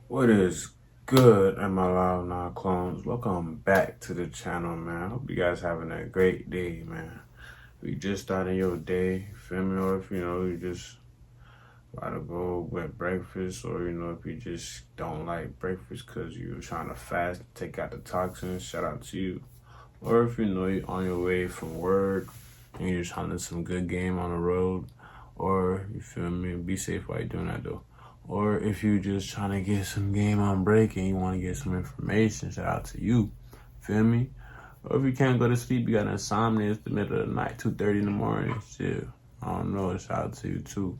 What is good, Amilivenow clones? Welcome back to the channel, man. I hope you guys having a great day, man. If you just starting your day, feel me? Or if you just about to go with breakfast, or if you just don't like breakfast because you're trying to fast, take out the toxins, shout out to you. Or if you're on your way from work and you're just trying to do some good game on the road, or you feel me, be safe while you're doing that though. Or if you're just trying to get some game on break and you want to get some information, shout out to you. Feel me? Or if you can't go to sleep, you got insomnia, it's the middle of the night, 2:30 in the morning, shit. I don't know, shout out to you too.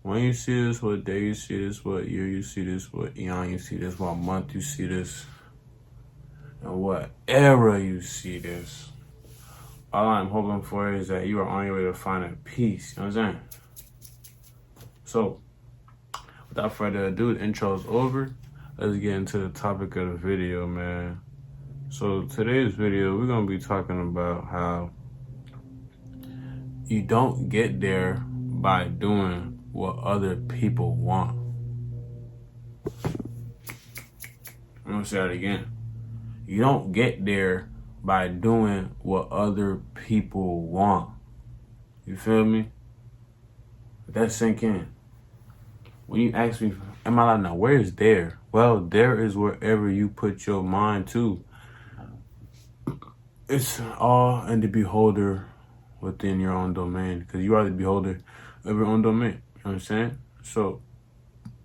When you see this, what day you see this, what year you see this, what eon you see this, what month you see this, and what era you see this. All I'm hoping for is that you are on your way to finding peace. You know what I'm saying? So, without further ado, the intro's over. Let's get into the topic of the video, man. So today's video, we're gonna be talking about how you don't get there by doing what other people want. I'm gonna say that again. You don't get there by doing what other people want. You feel me? Let that sink in. When you ask me, am I like, now, where is there? Well, there is wherever you put your mind to. It's all in the beholder within your own domain, because you are the beholder of your own domain. You know what I'm saying? So,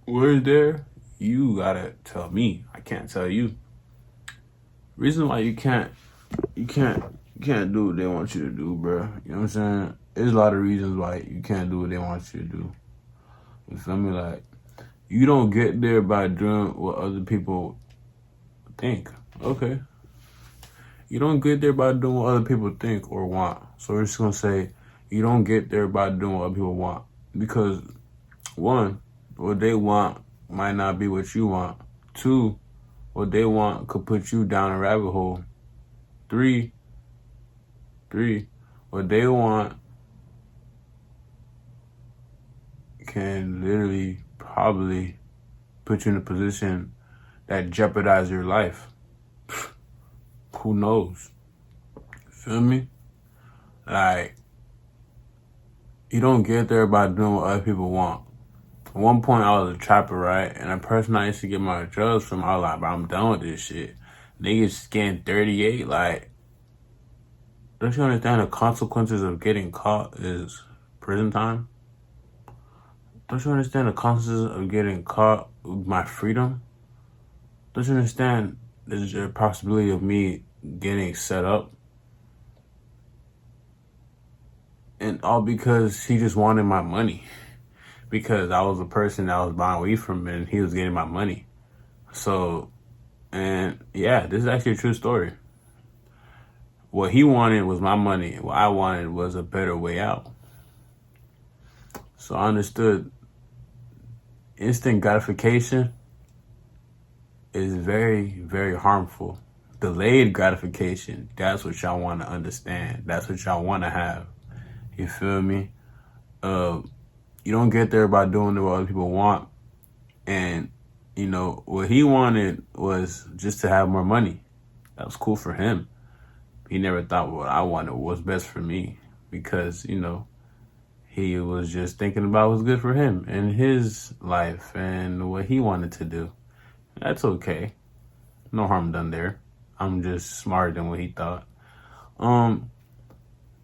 where is there? You gotta tell me. I can't tell you. Reason why you can't do what they want you to do, bro. You know what I'm saying? There's a lot of reasons why you can't do what they want you to do. You feel me? Like, you don't get there by doing what other people think. Okay. You don't get there by doing what other people think or want. So we're just gonna say you don't get there by doing what other people want. Because one, what they want might not be what you want. Two, what they want could put you down a rabbit hole. Three, what they want can literally probably put you in a position that jeopardize your life. Who knows? Feel me? Like, you don't get there by doing what other people want. At one point, I was a trapper, right? And a person I used to get my drugs from, I was like, bro, I'm done with this shit. Niggas getting 38, like, don't you understand the consequences of getting caught is prison time? Don't you understand the consequences of getting caught with my freedom? Don't you understand there's a possibility of me getting set up? And all because he just wanted my money. Because I was a person that was buying weed from him and he was getting my money. So, and yeah, this is actually a true story. What he wanted was my money. What I wanted was a better way out. So I understood instant gratification is very, very harmful. Delayed gratification, that's what y'all want to understand. That's what y'all want to have. You feel me? You don't get there by doing what other people want. And, what he wanted was just to have more money. That was cool for him. He never thought what I wanted was best for me because, he was just thinking about what's good for him and his life and what he wanted to do. That's okay. No harm done there. I'm just smarter than what he thought.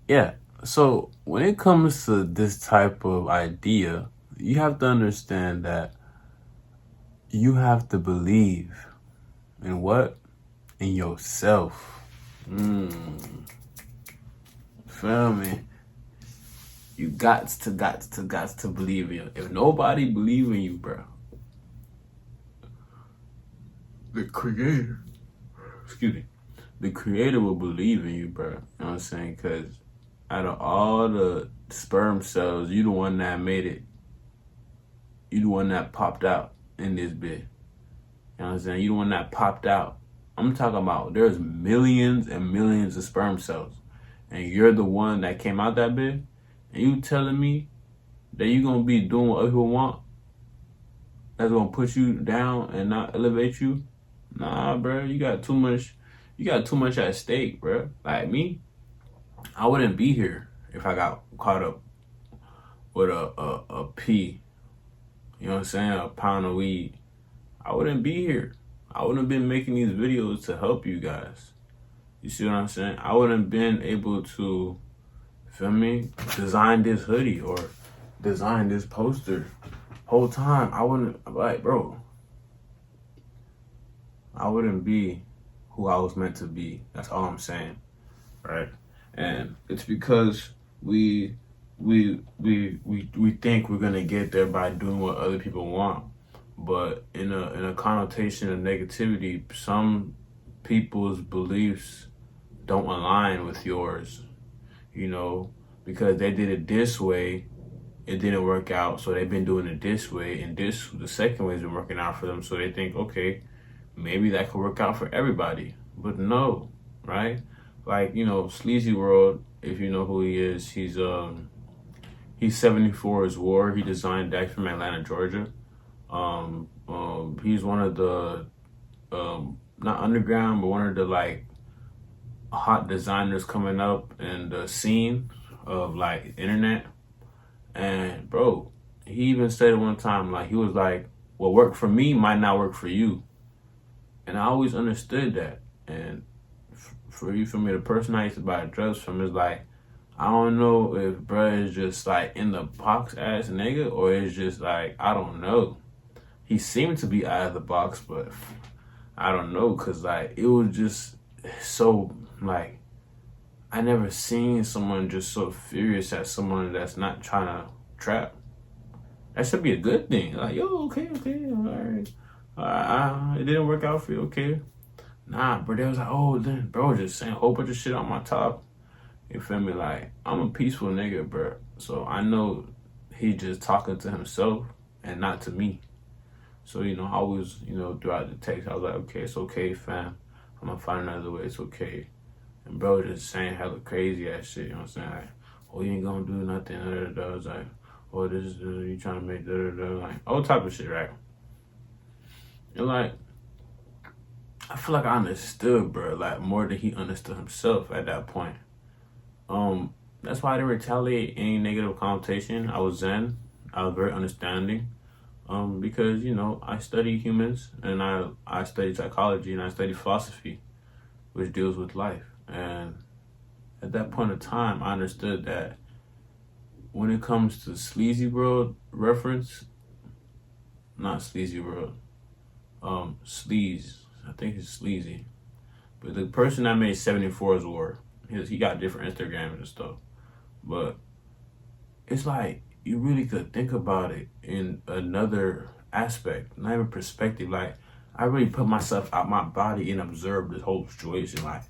Yeah. So when it comes to this type of idea, you have to understand that you have to believe in what? In yourself. Feel me? You got to believe in you. If nobody believe in you, bro, the creator will believe in you, bro. You know what I'm saying? Because out of all the sperm cells, you the one that made it. You the one that popped out in this bit. You know what I'm saying? You the one that popped out. I'm talking about there's millions and millions of sperm cells. And you're the one that came out that bit. And you telling me that you gonna be doing what other people want? that's gonna put you down and not elevate you. Nah, bro, you got too much. You got too much at stake, bro. Like me, I wouldn't be here if I got caught up with a P. You know what I'm saying? A pound of weed. I wouldn't be here. I wouldn't have been making these videos to help you guys. You see what I'm saying? I wouldn't have been able to, feel me, design this hoodie or design this poster. Whole time, I wouldn't, like, bro, I wouldn't be who I was meant to be. That's all I'm saying, right? And it's because we think we're gonna get there by doing what other people want. But in a connotation of negativity, some people's beliefs don't align with yours, you know, because they did it this way, it didn't work out, so they've been doing it this way, and the second way has been working out for them, so they think, okay, maybe that could work out for everybody. But no, right? Like, you know, Sleazy World, if you know who he is, he's 74 as War. He designed decks from Atlanta, Georgia. He's one of the not underground, but one of the like hot designers coming up in the scene of like internet. And bro, he even said it one time, like he was like, what worked for me might not work for you. And I always understood that. And for me, the person I used to buy drugs from is like, I don't know if bruh is just like in the box ass nigga or it's just like, I don't know. He seemed to be out of the box, but I don't know, cause like it was just so like I never seen someone just so furious at someone that's not trying to trap. That should be a good thing. Like, yo, okay, all right, it didn't work out for you, okay. Nah, bro, they was like, oh, then bro just saying a whole bunch of shit on my top. You feel me? Like, I'm a peaceful nigga, bro. So I know he just talking to himself and not to me. So, you know, I was, you know, throughout the text, I was like, okay, it's okay, fam. I'm gonna find another way, it's okay. And bro just saying hella crazy ass shit, you know what I'm saying? Like, oh, you ain't gonna do nothing, I was like, oh, this is, you trying to make, like, all type of shit, right? And like, I feel like I understood, bro, like more than he understood himself at that point. That's why I didn't retaliate any negative connotation. I was zen. I was very understanding. Because, you know, I study humans and I study psychology and I study philosophy, which deals with life. And at that point in time, I understood that when it comes to Sleazy World reference, not Sleazy World, Sleaze, I think it's Sleazy. But the person that made 74's War, he got different Instagrams and stuff. But it's like, you really could think about it in another aspect, not even perspective. Like, I really put myself out my body and observe this whole situation. Like,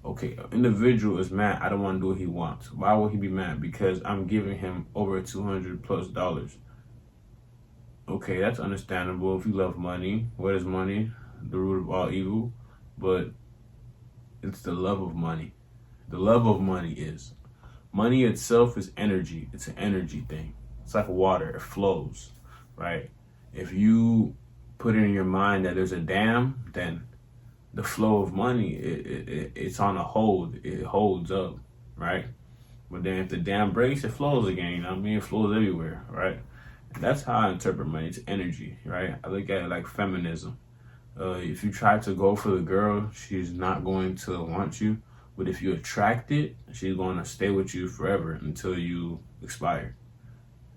okay, an individual is mad. I don't want to do what he wants. Why would he be mad? Because I'm giving him over $200+. Okay, that's understandable if you love money. What is money? The root of all evil. But it's the love of money. The love of money is. Money itself is energy. It's an energy thing. It's like water. It flows, right? If you put it in your mind that there's a dam, then the flow of money, it's on a hold. It holds up, right? But then if the dam breaks, it flows again. You know what I mean? It flows everywhere, right? And that's how I interpret money. It's energy, right? I look at it like feminism. If you try to go for the girl, she's not going to want you. But if you attract it, she's going to stay with you forever until you expire.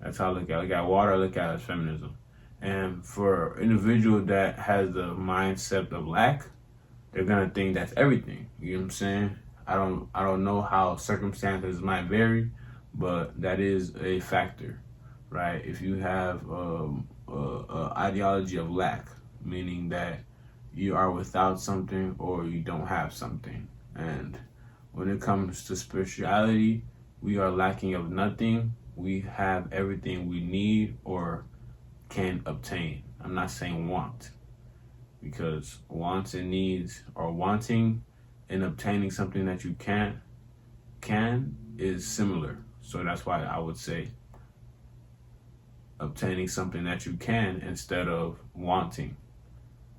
That's how I look at it. I look at water, I look at it as feminism. And for an individual that has the mindset of lack, they're going to think that's everything. You know what I'm saying? I don't know how circumstances might vary, but that is a factor, right? If you have a ideology of lack, meaning that you are without something or you don't have something. And when it comes to spirituality, we are lacking of nothing. We have everything we need or can obtain. I'm not saying want, because wants and needs, or wanting and obtaining something that you can is similar. So that's why I would say obtaining something that you can instead of wanting,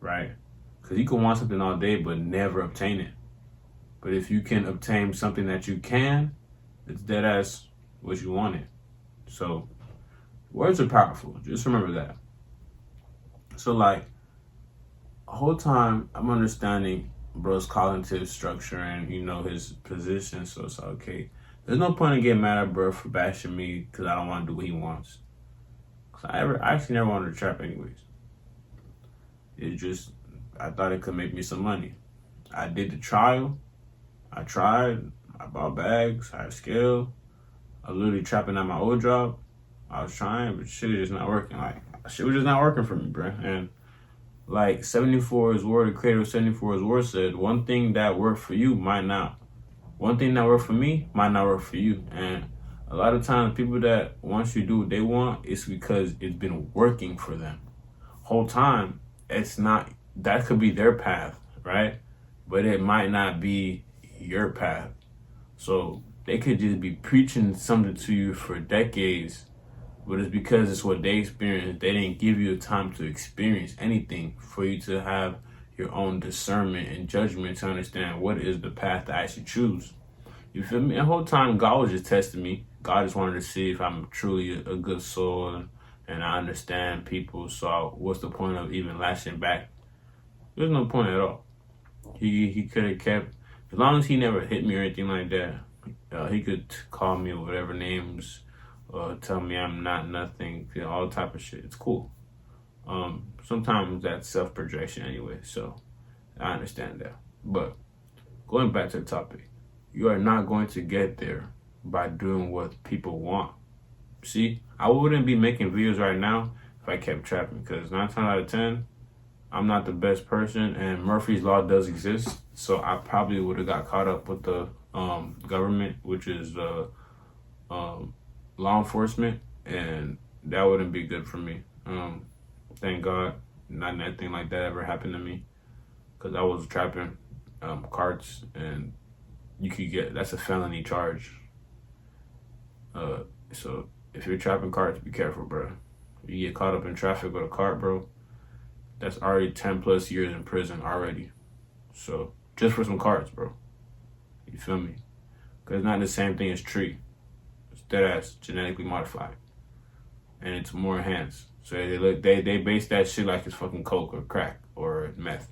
right? Because you can want something all day but never obtain it. But if you can obtain something that you can, it's dead as what you wanted. So words are powerful. Just remember that. So like, the whole time I'm understanding bro's cognitive structure and his position. So it's like, okay, there's no point in getting mad at bro for bashing me because I don't want to do what he wants. Cause I actually never wanted to trap anyways. It just, I thought it could make me some money. I did the trial. I tried. I bought bags. I had skill. I was literally trapping at my old job. I was trying, but shit is just not working. Like, shit was just not working for me, bro. And like 74's word, the creator of 74's word said, one thing that worked for you might not. One thing that worked for me might not work for you. And a lot of times people that want you to do what they want, it's because it's been working for them. Whole time, it's not, that could be their path, right? But it might not be your path. So they could just be preaching something to you for decades, but it's because it's what they experienced. They didn't give you the time to experience anything for you to have your own discernment and judgment to understand what is the path that I should choose. You feel me? The whole time God was just testing me. God just wanted to see if I'm truly a good soul and I understand people. So what's the point of even lashing back? There's no point at all. He could have kept, as long as he never hit me or anything like that, he could call me whatever names, tell me I'm not nothing, all type of shit. It's cool. Sometimes that's self-projection anyway, so I understand that. But going back to the topic, you are not going to get there by doing what people want. See, I wouldn't be making videos right now if I kept trapping, because 9 times out of 10, I'm not the best person, and Murphy's Law does exist, so I probably would have got caught up with the government, which is law enforcement, and that wouldn't be good for me. Thank God, not anything like that ever happened to me, because I was trapping carts, and you could get, that's a felony charge. So if you're trapping carts, be careful, bro. If you get caught up in traffic with a cart, bro, that's already 10 plus years in prison already. So just for some carts, bro. You feel me? Because it's not the same thing as tree. It's dead ass genetically modified, and it's more enhanced. So they base that shit like it's fucking coke or crack or meth.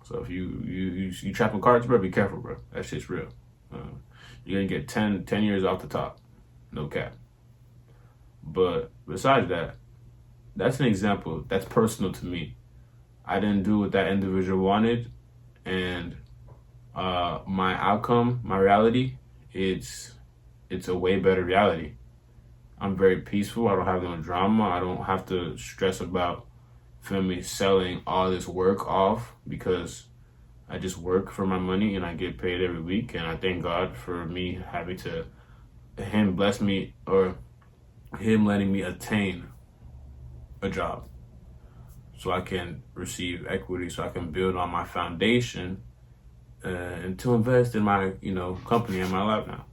So if you trapping carts, bro, be careful, bro. That shit's real. You're gonna get 10 years off the top, no cap. But besides that, that's an example. That's personal to me. I didn't do what that individual wanted, and my outcome, my reality, it's a way better reality. I'm very peaceful. I don't have no drama. I don't have to stress about, feel me, selling all this work off, because I just work for my money and I get paid every week. And I thank God for me having to, him bless me, or him letting me attain a job so I can receive equity, so I can build on my foundation and to invest in my, company and my life now.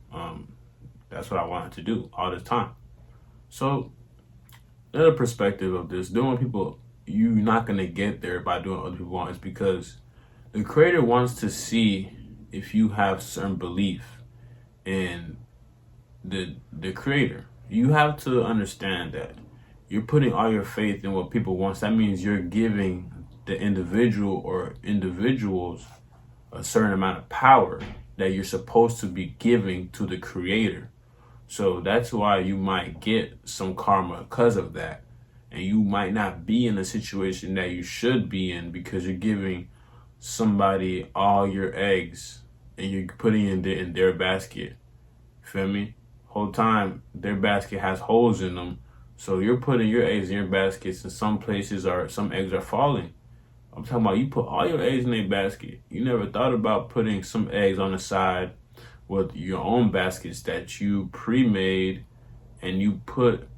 That's what I wanted to do all this time. So another perspective of this, doing what people, you're not going to get there by doing what other people want. Is because the creator wants to see if you have certain belief in the creator. You have to understand that you're putting all your faith in what people want. So that means you're giving the individual or individuals a certain amount of power that you're supposed to be giving to the creator. So that's why you might get some karma because of that. And you might not be in a situation that you should be in because you're giving somebody all your eggs and you're putting it in their basket. Feel me? Whole time their basket has holes in them. So you're putting your eggs in your baskets, and some eggs are falling. I'm talking about you put all your eggs in a basket. You never thought about putting some eggs on the side with your own baskets that you pre-made, and you put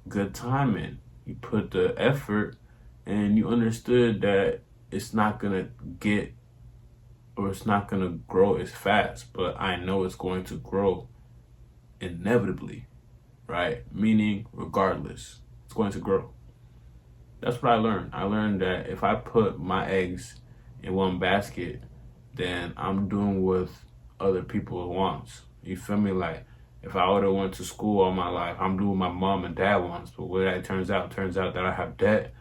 good time in. You put the effort, and you understood that it's not gonna get, or it's not gonna grow as fast, but I know it's going to grow inevitably, right? Meaning regardless. it's going to grow. That's what I learned. I learned that if I put my eggs in one basket, then I'm doing what other people wants. You feel me? Like if I would have went to school all my life, I'm doing what my mom and dad wants. But what that turns out that I have debt.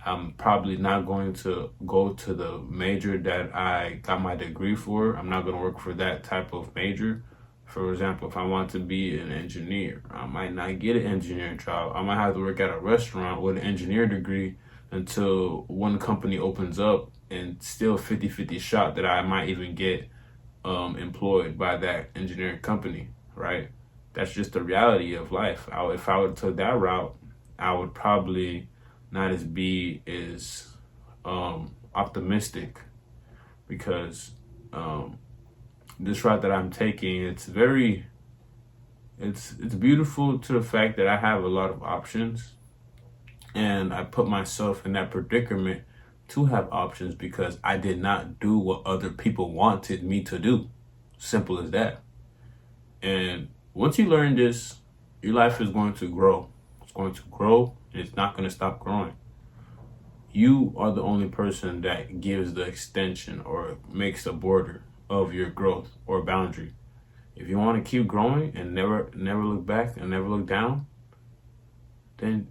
I'm probably not going to go to the major that I got my degree for. I'm not going to work for that type of major. For example, if I want to be an engineer, I might not get an engineering job. I might have to work at a restaurant with an engineer degree until one company opens up, and still 50-50 shot that I might even get employed by that engineering company, right? That's just the reality of life. If I would took that route, I would probably not be as optimistic, because this route that I'm taking, it's beautiful to the fact that I have a lot of options, and I put myself in that predicament to have options because I did not do what other people wanted me to do. Simple as that. And once you learn this, your life is going to grow. It's going to grow, and it's not going to stop growing. You are the only person that gives the extension or makes the border of your growth or boundary. If you want to keep growing and never look back and never look down, then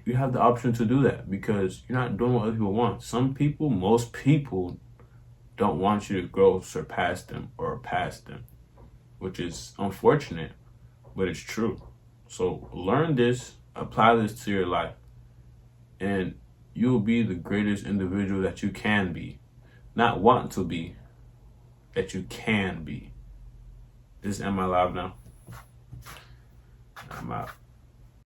you have the option to do that, because you're not doing what other people want. Most people don't want you to grow, surpass them, or pass them, which is unfortunate, but it's true. So learn this, apply this to your life, and you'll be the greatest individual that you can be. Not want to be, that you can be. This is Am I Live Now? I'm out.